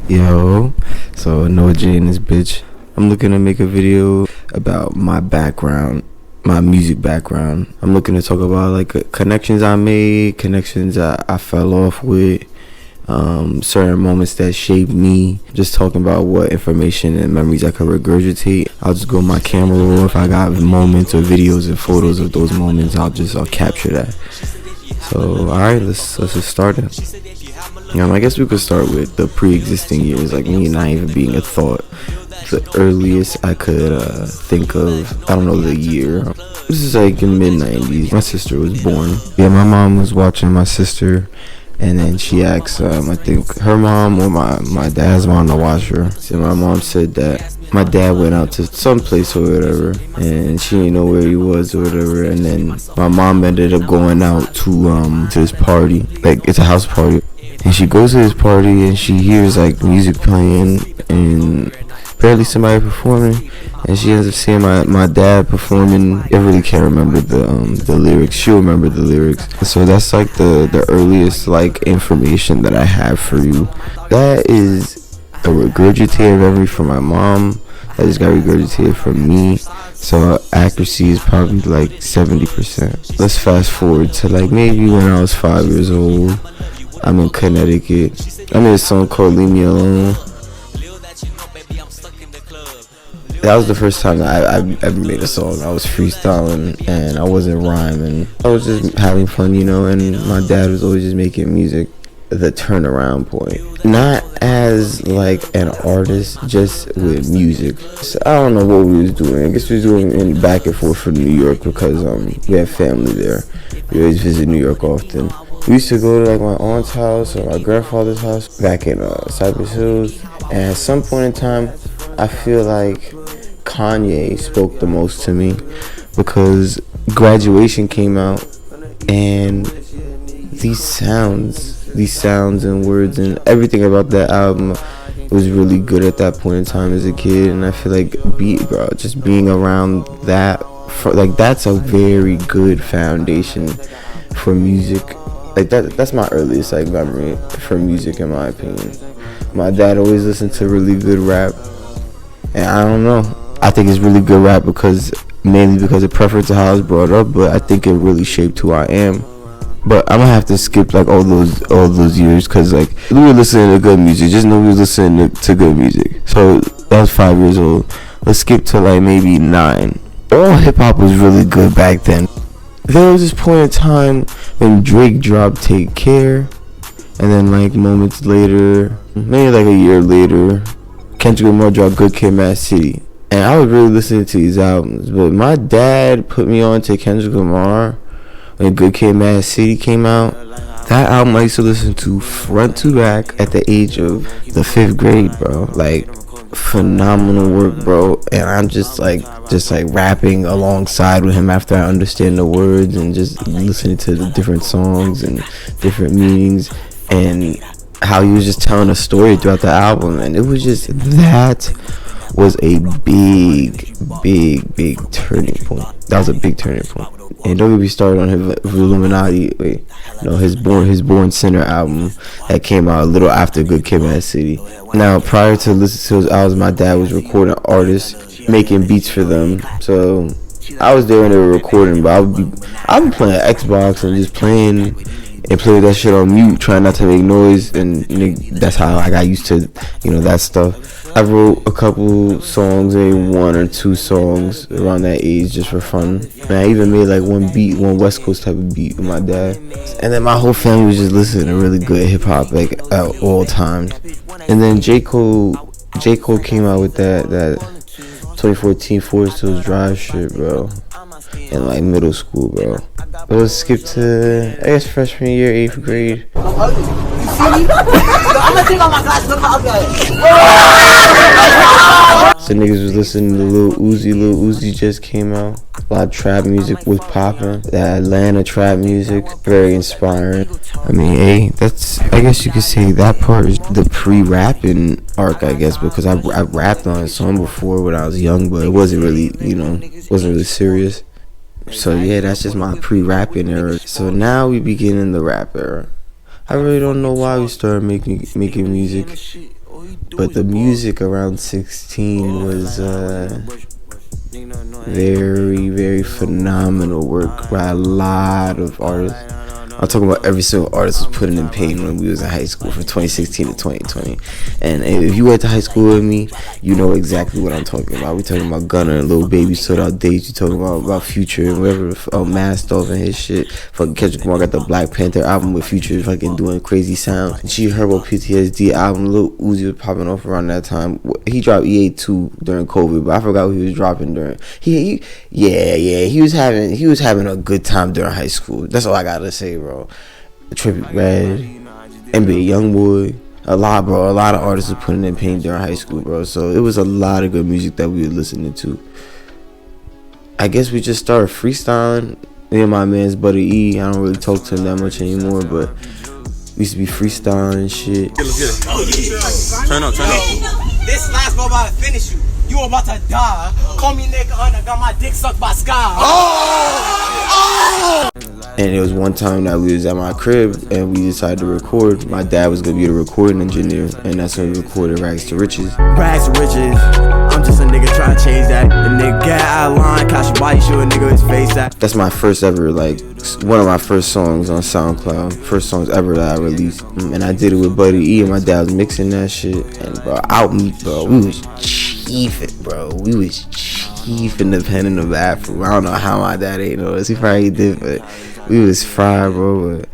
Yo, so Noahjay in this bitch. I'm looking to make a video about my background, my music background. I'm looking to talk about like connections I made, connections I fell off with, certain moments that shaped me. Just talking about what information and memories I could regurgitate. I'll just go my camera roll. If I got moments or videos and photos of those moments, I'll capture that. So alright, let's just start it. I guess we could start with the pre-existing years, like me not even being a thought. The earliest I could think of, I don't know the year. This is like in mid-90s. My sister was born. Yeah, my mom was watching my sister, and then she asked, I think her mom or my dad's mom to watch her. So my mom said that my dad went out to some place or whatever, and she didn't know where he was or whatever. And then my mom ended up going out to this party, like it's a house party. And she goes to this party and she hears like music playing and barely somebody performing, and she ends up seeing my dad performing. I really can't remember the lyrics. She'll remember the lyrics. So that's like the earliest like information that I have for you. That is a regurgitated memory from my mom that just got regurgitated from me. So accuracy is probably like 70%. Let's fast forward to like maybe when I was 5 years old. I'm in Connecticut. I made a song called Leave Me Alone. That was the first time that I ever made a song. I was freestyling and I wasn't rhyming. I was just having fun, and my dad was always just making music. The turnaround point. Not as like an artist, just with music. So I don't know what we was doing. I guess we was doing back and forth from New York because we had family there. We always visit New York often. We used to go to like my aunt's house or my grandfather's house back in Cypress Hills. And at some point in time, I feel like Kanye spoke the most to me because Graduation came out, and these sounds and words and everything about that album was really good at that point in time as a kid. And I feel like just being around that, that's a very good foundation for music. Like that's my earliest like memory for music, in my opinion. My dad always listened to really good rap, and I don't know, I think it's really good rap mainly because of preference of how I was brought up, but I think it really shaped who I am. But I'm gonna have to skip like all those years, because like we were listening to good music. Just know we were listening to good music. So that was 5 years old. Let's skip to like maybe 9. All hip hop was really good back then. There was this point in time when Drake dropped Take Care, and then like moments later, maybe like a year later, Kendrick Lamar dropped Good Kid, Mad City. And I was really listening to these albums, but my dad put me on to Kendrick Lamar when Good Kid, Mad City came out. That album I used to listen to front to back at the age of the 5th grade, bro. Like, phenomenal work, bro. And I'm just like rapping alongside with him after I understand the words, and just listening to the different songs and different meanings, and how he was just telling a story throughout the album. And it was just, that was a big turning point. That was a big turning point. And don't get me started on his Illuminati. His Born Sinner album that came out a little after Good Kid, Mad City. Now, prior to listening to those albums, my dad was recording artists, making beats for them. So I was there when they were recording, but I'd be playing Xbox and just playing with that shit on mute, trying not to make noise. And that's how I got used to that stuff. I wrote a couple songs, maybe 1 or 2 songs around that age, just for fun. And I even made like one West Coast type of beat with my dad. And then my whole family was just listening to really good hip hop, like at all times. And then J. Cole came out with that 2014 Forest Hills Drive shit, bro, in like middle school, bro. But let's skip to, I guess, freshman year, 8th grade. So niggas was listening to Lil Uzi. Lil Uzi just came out. A lot of trap music was popping. That Atlanta trap music, very inspiring. I mean, I guess you could say that part is the pre-rapping arc, I guess, because I rapped on a song before when I was young, but it wasn't really, wasn't really serious. So yeah, that's just my pre-rapping era. So now we begin in the rap era. I really don't know why we started making music. But the music around 16 was very, very phenomenal work by a lot of artists. I'm talking about every single artist was putting in pain when we was in high school from 2016 to 2020. And if you went to high school with me, you know exactly what I'm talking about. We talking about Gunna and Lil Baby, Sold Out Days. You talking about Future and whatever, Masked Off and his shit. Fucking Kendrick Lamar got the Black Panther album with Future fucking doing crazy sounds. G Herbo PTSD album, Lil Uzi was popping off around that time. He dropped EA2 during COVID, but I forgot what he was dropping during. He was having a good time during high school. That's all I gotta say, bro. Trippie Redd, NBA Youngboy, a lot of artists were putting in pain during high school, bro. So it was a lot of good music that we were listening to. I guess we just started freestyling. Me and my man's Buddy E. I don't really talk to him that much anymore, but we used to be freestyling and shit. Turn up. This last one about to finish you. You about to die. Call me nigga under, got my dick sucked by Sky. And it was one time that we was at my crib and we decided to record. My dad was gonna be the recording engineer, and that's when we recorded Rags to Riches. Rags to Riches, I'm just a nigga trying to change that. The nigga get out of line, cause you bite, show a nigga his face that. That's my first ever, like, one of my first songs on SoundCloud. First songs ever that I released. And I did it with Buddy E, and my dad was mixing that shit. And bro, we was chiefing, bro. We was chiefing the pen in the bathroom. I don't know how my dad ain't noticed. He probably did, but we was fried, bro. But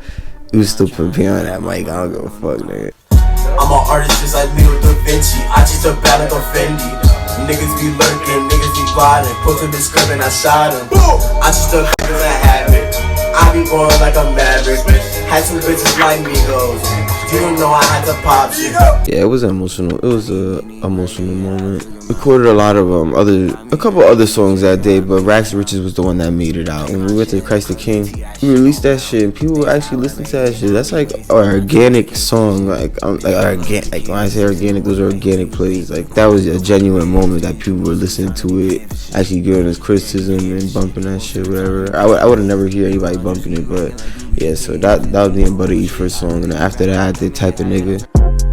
we was still putting P on that mic. I don't give a fuck, nigga. I'm an artist just like Leo Da Vinci. I just a bad like a Fendi. Niggas be lurking, niggas be plotting. Put him in script and I shot him. I just a cause I have it. I be going like a maverick. Had some bitches like Migos. You don't know I had to pop shit. Yeah, it was emotional. It was a emotional moment. Recorded a lot of a couple other songs that day, but Rags to Riches was the one that made it out. And we went to Christ the King. We released that shit, and people actually listened to that shit. That's like an organic song. Like when I say organic, those are organic plays. Like that was a genuine moment that people were listening to it, actually giving us criticism and bumping that shit, whatever. I would have never hear anybody bumping it, but yeah. So that was me and Buddy E's first song, and after that I did Type of Nigga.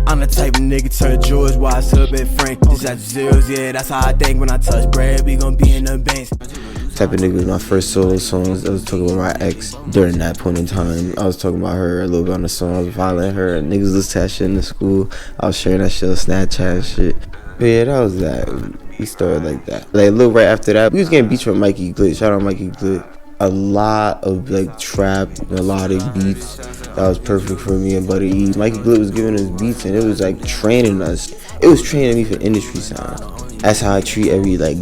I'm the type of nigga turn George Wise to a bit Frank. Just at the zeros, yeah, that's how I think when I touch bread. We gon' be in the banks. Type of Nigga was my first solo songs. I was talking about my ex during that point in time. I was talking about her a little bit on the song. I was following her, and niggas listened to that shit in the school. I was sharing that shit on Snapchat and shit. But yeah, that was that. We started like that. Like a little right after that, we was getting beats from Mikey Glit. Shout out Mikey Glit. A lot of like trap, melodic beats that was perfect for me and Buddy E. Mikey Glit was giving us beats, and it was like training us. It was training me for industry sound. That's how I treat every like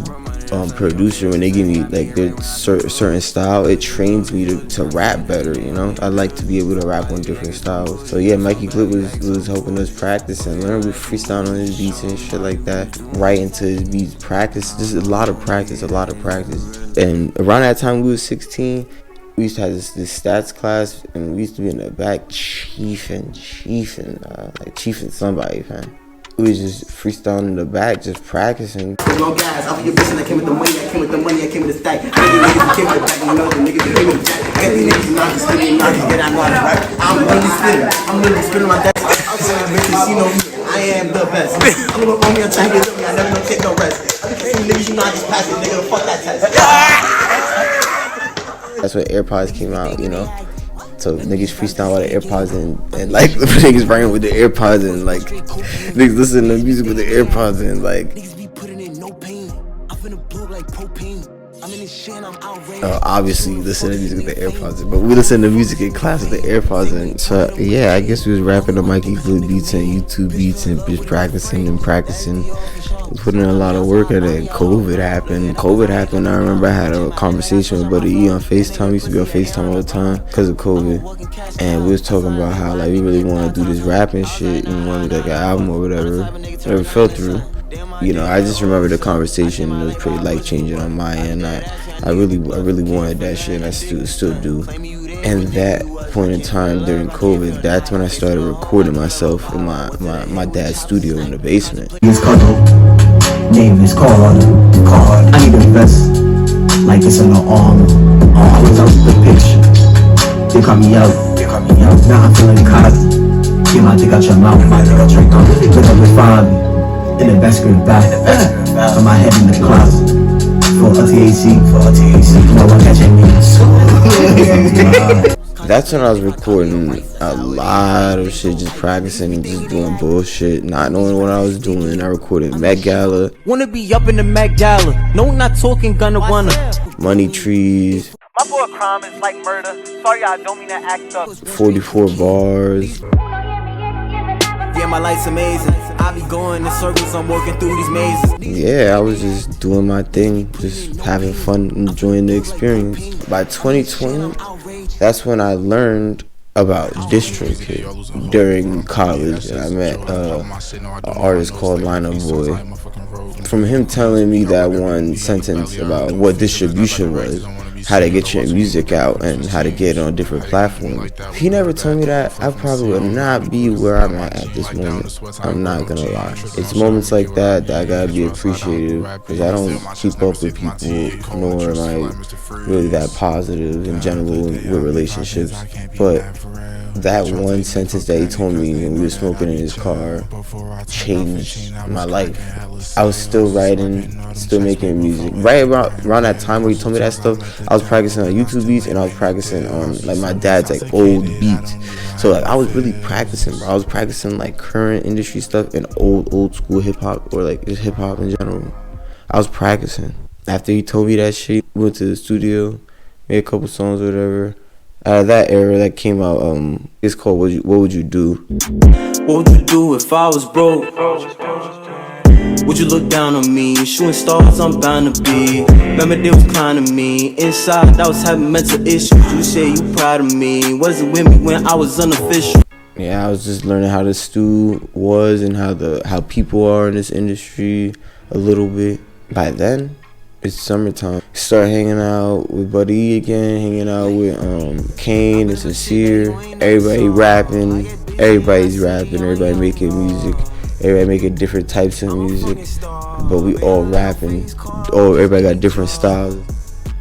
producer when they give me like their certain style. It trains me to rap better, you know. I like to be able to rap on different styles. So yeah, Mikey Glit was helping us practice and learn. We freestyle on his beats and shit like that. Right into his beats, practice. Just a lot of practice. And around that time we was 16, we used to have this stats class, and we used to be in the back chiefing somebody, man. We was just freestyling in the back, just practicing. No guys, I'll be your bitch and I came with the money, I came with the stack. Niggas came with the back, you know the niggas came with the jack. I got these niggas not just spitting, not just get out of right. I'm really spitting my deck. I'm saying bitches, you know me, I am the best. I'm gonna own me a try to get with me, I never gonna take no rest. I can see niggas, you not just pass it, nigga, fuck that test. That's when AirPods came out, you know. So niggas freestyle with the AirPods and like niggas writing with the AirPods and like niggas listening to music with the AirPods and like obviously listen to music with the AirPods, but we listen to music in class with the AirPods. And so yeah, I guess we was rapping the Mikey Glit beats and YouTube beats and just practicing, putting in a lot of work. And then COVID happened. I remember I had a conversation with Buddy E on FaceTime. We used to be on FaceTime all the time because of COVID, and we was talking about how like we really want to do this rapping shit and wanted like an album or whatever. Never fell through. You know, I just remember the conversation, and it was pretty life changing on my end. I really wanted that shit, and I still do. And that point in time during COVID, that's when I started recording myself in my dad's studio in the basement. His cuddle, name is card. I need to invest like this in the arm. I was out with the picture. They caught me out. Now I'm feeling cocky. Get my dick out your mouth, my dick out your mouth. Put up and find me in the best of the back. Put my head in the closet. For TAC. No one catching me. That's when I was recording a lot of shit, just practicing and just doing bullshit, not knowing what I was doing. I recorded Met Gala, Wanna be up in the Met Gala. No, not talking, gonna wanna. Money Trees, My boy crime is like murder. Sorry, I don't mean to act up. 44 Bars. Yeah, my life's amazing. I be going in circles, I'm walking through these mazes. Yeah, I was just doing my thing, just having fun, enjoying the experience. By 2020, that's when I learned about DistroKid during college, and I met an artist called Liner Boy. From him telling me that one sentence about what distribution was, how to get your music out and how to get it on different platforms, if he never told me that, I probably would not be where I'm at this moment. I'm not gonna lie. It's moments like that I gotta be appreciative, because I don't keep up with people, nor am I really that positive in general with relationships. But that one sentence that he told me when we were smoking in his car changed my life. I was still writing, still making music. Right around that time where he told me that stuff, I was practicing on YouTube beats, and I was practicing on like my dad's like old beats. So like I was really practicing, bro. I was practicing like current industry stuff and old school hip hop, or like just hip hop in general. I was practicing. After he told me that shit, we went to the studio, made a couple songs or whatever. Out of that era that came out, it's called What Would You Do? What would you do if I was broke? Would you look down on me? Shooting stars, I'm bound to be. Remember they was clowning me. Inside, I was having mental issues. You say you proud of me. Wasn't with me when I was unofficial. Yeah, I was just learning how the stew was and how people are in this industry a little bit. By then, it's summertime. Start hanging out with Buddy E again, hanging out with Kane and Sincere. Everybody rapping, everybody making music, everybody making different types of music, but we all rapping. Everybody got different styles,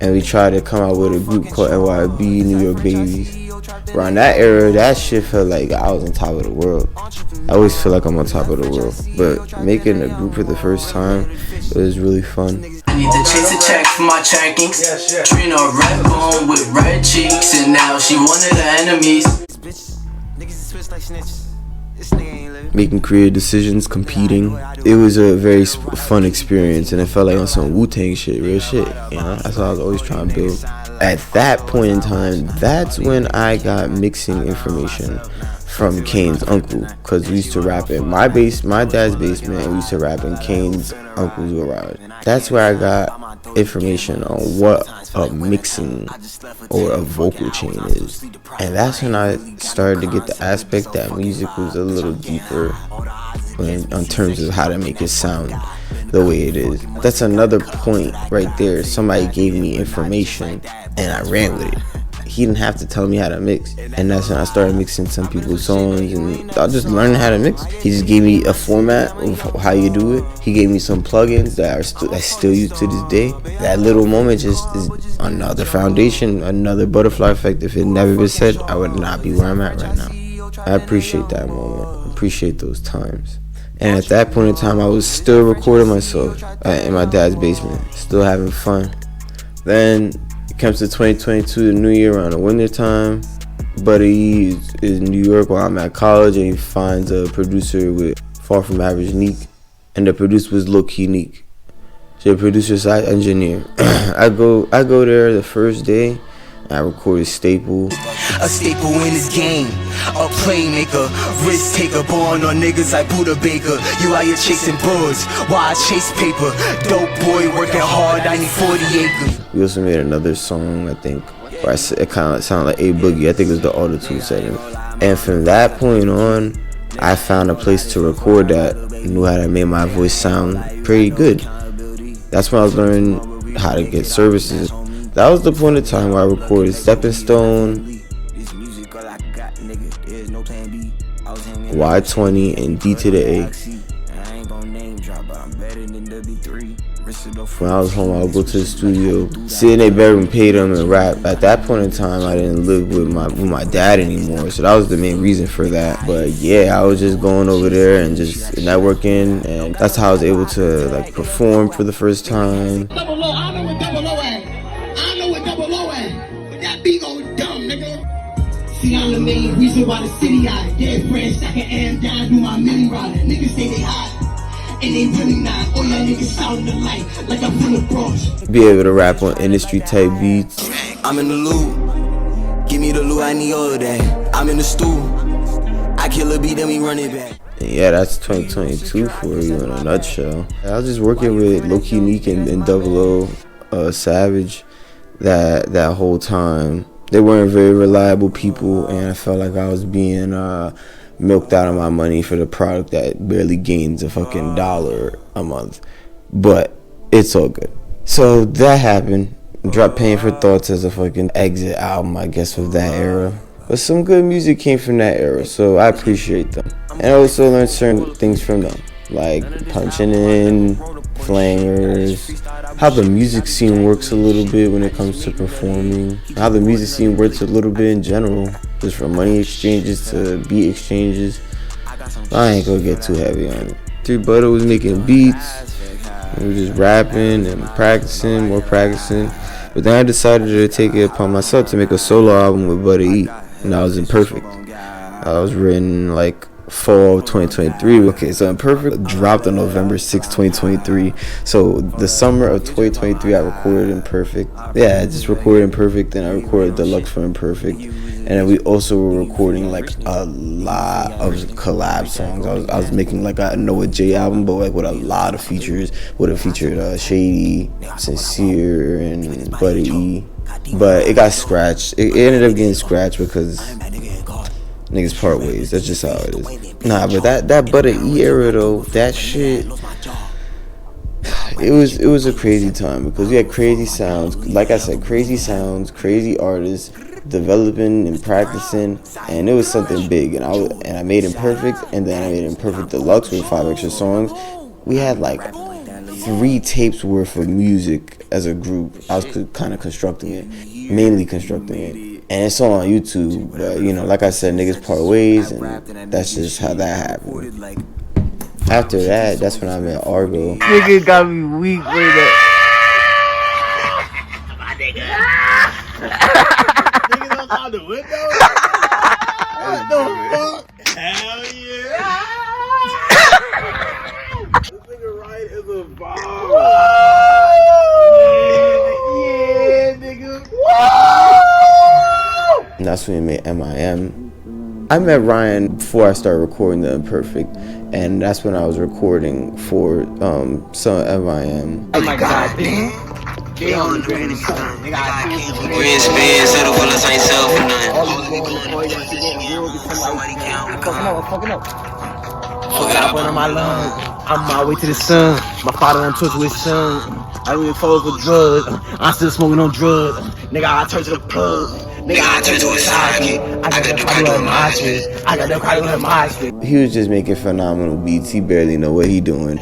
and we tried to come out with a group called NYB, New York Babies. Around that era, that shit felt like I was on top of the world. I always feel like I'm on top of the world, but making a group for the first time, it was really fun. I need to chase a check for my checkings. Trina red bone with red cheeks, and now she one of the enemies. Making creative decisions, competing. It was a very fun experience, and it felt like on some Wu-Tang shit, real shit. You know, that's what I was always trying to build. At that point in time, that's when I got mixing information from Kane's uncle, because we used to rap in my dad's basement, and we used to rap in Kane's uncle's garage. That's where I got information on what a mixing or a vocal chain is, and that's when I started to get the aspect that music was a little deeper in terms of how to make it sound the way it is. That's another point right there. Somebody gave me information and I ran with it. He didn't have to tell me how to mix, and that's when I started mixing some people's songs, and I just learned how to mix. He just gave me a format of how you do it. He gave me some plugins that I still use to this day. That little moment just is another foundation, another butterfly effect. If it never been said, I would not be where I'm at right now. I appreciate that moment. I appreciate those times. And at that point in time, I was still recording myself in my dad's basement, still having fun. Then it comes to 2022, the new year, around the winter time. Buddy is in New York while I'm at college, and he finds a producer with Far From Average Neek, and the producer was Low Key Neek. So the producer side engineer. I go there the first day. I recorded Staple. A staple in this game, a playmaker, risk taker, born on niggas like Buddha Baker. You out here chasing birds, while I chase paper. Dope boy working hard, I need 40 acres. We also made another song, I think, where it kind of sounded like A Boogie. I think it was the auto-tune setting. And from that point on, I found a place to record that knew how to make my voice sound pretty good. That's when I was learning how to get services. That was the point of time where I recorded Stepping Stone, Y20, and D to the A. When I was home, I would go to the studio, sit in their bedroom, pay them, and rap. At that point in time, I didn't live with my dad anymore, so that was the main reason for that. But yeah, I was just going over there and just networking, and that's how I was able to like perform for the first time. Double O, I know what double O at. I know what double O at. But that beat go dumb, nigga. See, I'm the main reason why the city hot. Dead friends, I can air down, do my mini riding. Niggas say they hot. And they really not. All y'all niggas sounding alike, like I'm from the Bronx. Be able to rap on industry type beats. I'm in the loop. Give me the loot, I need all of that. I'm in the stool. I kill a beat, then we run it back. And yeah, that's 2022 for you in a nutshell. I was just working with Low-Key Neek and Double O Savage that whole time. They weren't very reliable people, and I felt like I was being milked out of my money for the product that barely gains a fucking $1 a month. But it's all good. So that happened. Dropped Paying for Thoughts as a fucking exit album, I guess, of that era. But some good music came from that era, so I appreciate them. And I also learned certain things from them, like Punching In, Flangers, how the music scene works a little bit when it comes to performing, how the music scene works a little bit in general, just from money exchanges to beat exchanges. I ain't gonna get too heavy on it. Three Butter was making beats, we were just rapping and practicing, more practicing. But then I decided to take it upon myself to make a solo album with Butter E, and I was Imperfect. I was written like fall of 2023. Okay, so Imperfect dropped on November 6, 2023. So the summer of 2023, I recorded Imperfect. Yeah, I just recorded Imperfect, and I recorded Deluxe for Imperfect. And then we also were recording like a lot of collab songs. I was making like a Noahjay'S album, but like with a lot of features. Would have featured Shady, Sincere, and Buddy E. But it got scratched. It ended up getting scratched because niggas part ways. That's just how it is. Nah, but that Butter E era though, that shit, it was a crazy time because we had crazy sounds. Like I said, crazy sounds, crazy artists developing and practicing, and it was something big. And I made Imperfect, and then I made Imperfect Deluxe with 5 extra songs. We had like 3 tapes worth of music as a group. I was kind of constructing it, mainly constructing it. And it's all on YouTube, but you know, like I said, niggas part ways, and that's just how that happened. After that, that's when I met Argo. Nigga got me weak for that. Niggas outside the window? What the fuck? Hell yeah! This nigga right is a bomb. Yeah, nigga. And that's when we made MIM. I met Ryan before I started recording the Imperfect, and that's when I was recording for some MIM. Oh my god, damn. They on the granny stone. They got Green spin, settle for us, ain't sell for nothing. I'm fucking up. Forgot One of my lungs. I'm on my way to the sun. My father done took with his son. I really fought for drugs. I'm still smoking on drugs. Nigga, I turn to the plug. Nigga, I turn to a sidekick. I got the car doing my shit. I got the car doing my shit. He was just making phenomenal beats. He barely know what he doing.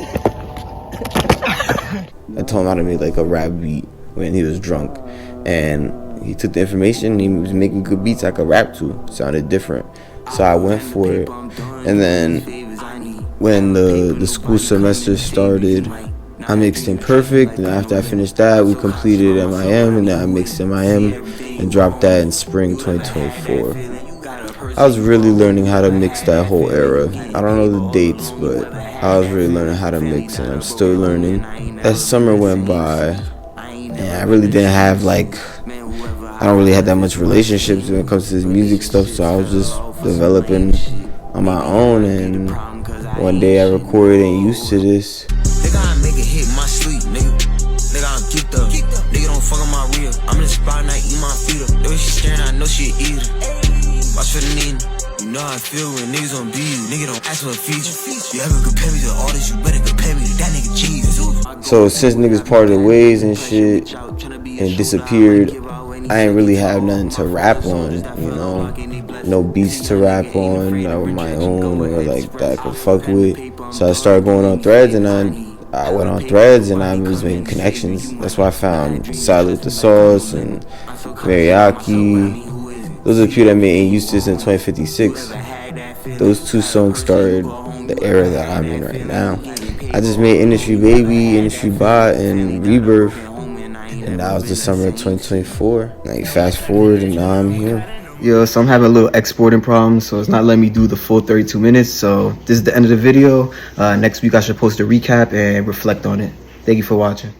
I told him how to make like a rap beat when he was drunk, and he took the information. He was making good beats I could rap to. Sounded different, so I went for it. And then when the school semester started, I mixed Imperfect, and after I finished that, we completed MIM, and then I mixed MIM and dropped that in spring 2024. I was really learning how to mix that whole era. I don't know the dates, but I was really learning how to mix, and I'm still learning. As summer went by, and I really didn't have like, I don't really have that much relationships when it comes to this music stuff, so I was just developing on my own, and one day I recorded and used to this. Nigga, I make it hit my sleep, nigga. Nigga, I'm geeked up. Nigga, don't fuck on my real. I'm in the spot and I eat my feet up. The way she staring, I know she eat it. Watch for the Nina. You know how I feel when niggas on beat. Nigga, don't ask for a feature. You ever compare me to all this, you better compare me to that nigga Jesus. So since niggas parted ways and shit and disappeared, I ain't really have nothing to rap on, you know? No beats to rap on, not with my own or like that I could fuck with. So I started going on threads, and I went on Threads and I was making connections. That's why I found Salute the Sauce and Mariaki. Those are the people that made Ain't Used to This in 2056. Those two songs started the era that I'm in right now. I just made Industry Baby, Industry Bot, and Rebirth, and that was the summer of 2024. Like, fast forward and now I'm here. Yo, so I'm having a little exporting problem, so it's not letting me do the full 32 minutes. So this is the end of the video. Next week I should post a recap and reflect on it. Thank you for watching.